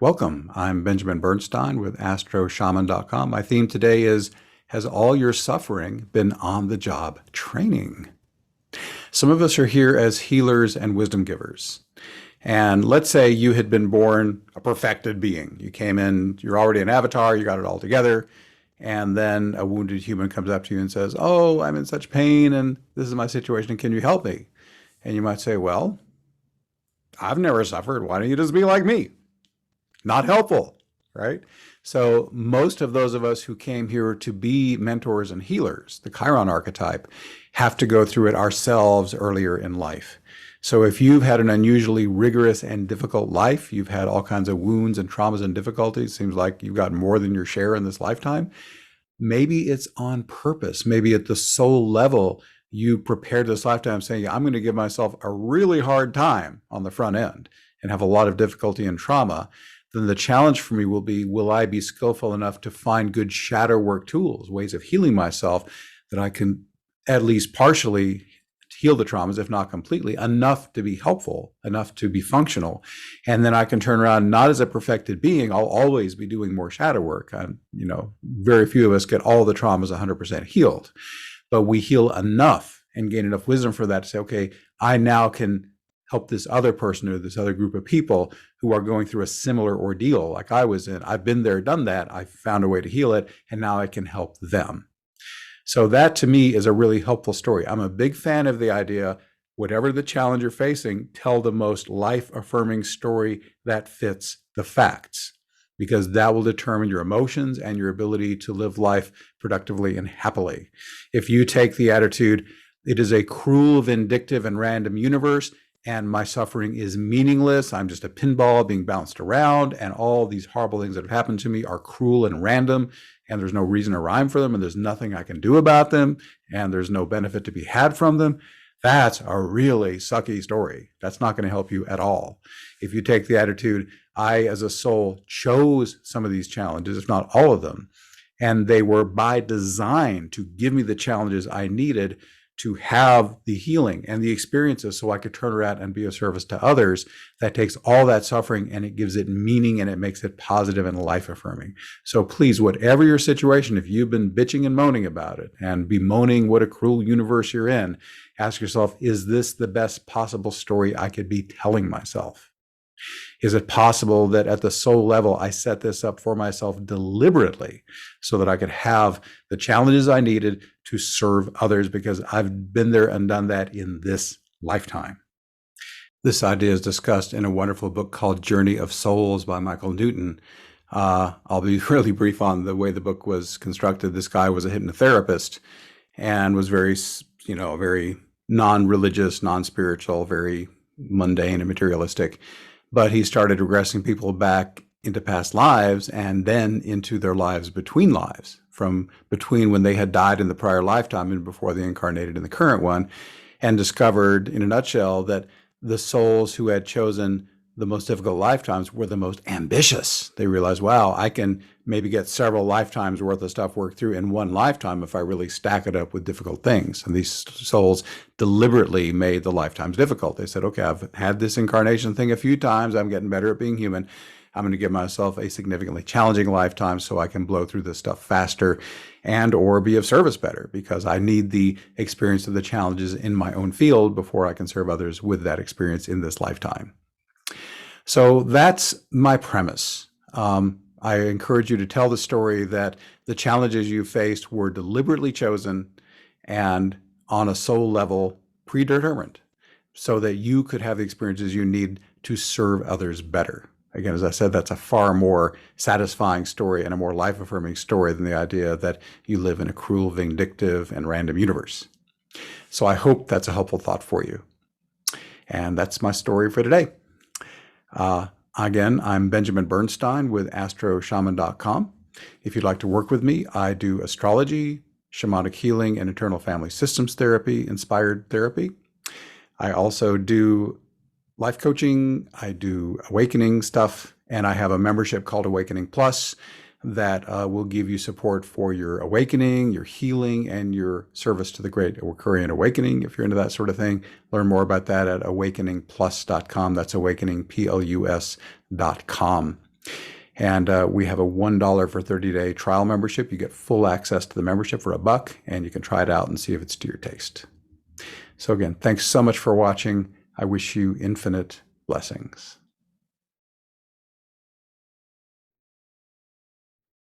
Welcome. I'm Benjamin Bernstein with AstroShaman.com. My theme today is, has all your suffering been on-the-job training? Some of us are here as healers and wisdom givers. And let's say you had been born a perfected being. You came in, you're already an avatar, you got it all together. And then a wounded human comes up to you and says, "Oh, I'm in such pain and this is my situation. Can you help me?" And you might say, "Well, I've never suffered. Why don't you just be like me?" Not helpful, right? So most of those of us who came here to be mentors and healers, the Chiron archetype, have to go through it ourselves earlier in life. So if you've had an unusually rigorous and difficult life, you've had all kinds of wounds and traumas and difficulties, seems like you've got more than your share in this lifetime, maybe it's on purpose. Maybe at the soul level, you prepared this lifetime saying, I'm going to give myself a really hard time on the front end and have a lot of difficulty and trauma. Then the challenge for me will be, will I be skillful enough to find good shadow work tools, ways of healing myself that I can at least partially heal the traumas, if not completely, enough to be helpful, enough to be functional. And then I can turn around, not as a perfected being, I'll always be doing more shadow work. Very few of us get all the traumas 100% healed, but we heal enough and gain enough wisdom for that to say, okay, I now can help this other person or this other group of people who are going through a similar ordeal like I was in. I've been there, done that. I found a way to heal it, and now I can help them. So that to me is a really helpful story. I'm a big fan of the idea, whatever the challenge you're facing, tell the most life-affirming story that fits the facts, because that will determine your emotions and your ability to live life productively and happily. If you take the attitude, it is a cruel, vindictive, and random universe, and my suffering is meaningless, I'm just a pinball being bounced around, and all these horrible things that have happened to me are cruel and random, and there's no reason or rhyme for them, and there's nothing I can do about them, and there's no benefit to be had from them, that's a really sucky story. That's not going to help you at all. If you take the attitude, I as a soul chose some of these challenges, if not all of them, and they were by design to give me the challenges I needed to have the healing and the experiences so I could turn around and be of service to others, that takes all that suffering and it gives it meaning and it makes it positive and life affirming. So please, whatever your situation, if you've been bitching and moaning about it and bemoaning what a cruel universe you're in, ask yourself, is this the best possible story I could be telling myself? Is it possible that at the soul level, I set this up for myself deliberately so that I could have the challenges I needed to serve others because I've been there and done that in this lifetime? This idea is discussed in a wonderful book called Journey of Souls by Michael Newton. I'll be really brief on the way the book was constructed. This guy was a hypnotherapist and was very non-religious, non-spiritual, very mundane and materialistic. But he started regressing people back into past lives and then into their lives, from between when they had died in the prior lifetime and before they incarnated in the current one, and discovered, in a nutshell, that the souls who had chosen the most difficult lifetimes were the most ambitious. They realized, wow, I can maybe get several lifetimes worth of stuff worked through in one lifetime if I really stack it up with difficult things. And these souls deliberately made the lifetimes difficult. They said, okay, I've had this incarnation thing a few times. I'm getting better at being human. I'm going to give myself a significantly challenging lifetime so I can blow through this stuff faster and or be of service better, because I need the experience of the challenges in my own field before I can serve others with that experience in this lifetime. So that's my premise. I encourage you to tell the story that the challenges you faced were deliberately chosen and on a soul level predetermined so that you could have the experiences you need to serve others better. Again, as I said, that's a far more satisfying story and a more life-affirming story than the idea that you live in a cruel, vindictive, and random universe. So I hope that's a helpful thought for you. And that's my story for today. Again, I'm Benjamin Bernstein with AstroShaman.com. If you'd like to work with me, I do astrology, shamanic healing, and internal family systems therapy, inspired therapy. I also do life coaching, I do awakening stuff, and I have a membership called Awakening Plus that will give you support for your awakening, your healing, and your service to the Great Aquarian Awakening. If you're into that sort of thing, learn more about that at awakeningplus.com. That's awakeningplus.com. And we have a $1 for 30-day trial membership. You get full access to the membership for $1, and you can try it out and see if it's to your taste. So again, thanks so much for watching. I wish you infinite blessings.